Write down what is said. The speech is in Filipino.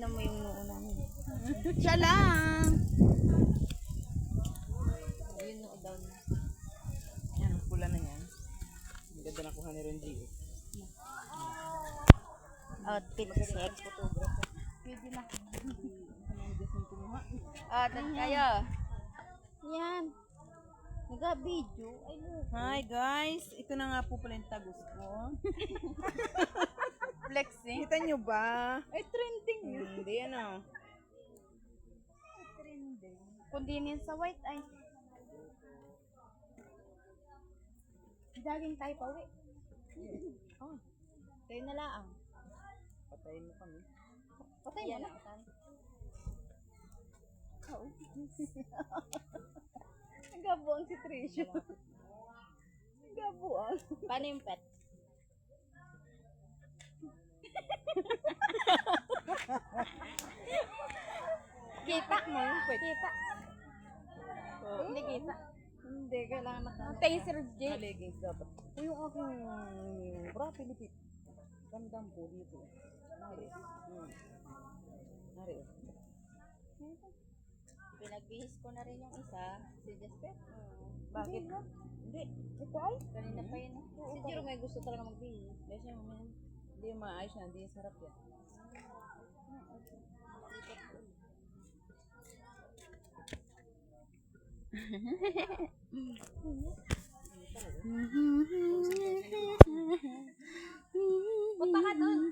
Tignan mo yung noo namin. Siya lang. Yung noo daw na. Yan, pula na yan. Ang ganda na kuha ni Renji. Outfit check. Pwede na. Doon kayo. Yan. Nag-video. Ay, look. Hi guys, ito na nga po pala yung tagos ko. Flexing. Kita nyo ba? Ay, trending yun. Hindi ano. Trending. Kundi niyan sa white ay. Daging tayo pa, we. Oh. Tayo na laang. Patayin mo kami. Patay mo na. Oo. Nagabuang si Tricia. Nagabuang. Paano yung pet? Kita mo yung pet? Kita. Hindi kita. Hindi, kailangan mata. Tayo Sir J. Leggings dapat. O yung aking bra, Pilipit. Gandang po dito. Nari. Nari. Pinagbihis ko na rin yung isa. Si Jasper. Bakit? Hindi. Ito ay? Kanina pa yun. Si Jiro may gusto talaga magbihis. Kasi hindi maayos na. Hindi sarap yan. Punta ka doon.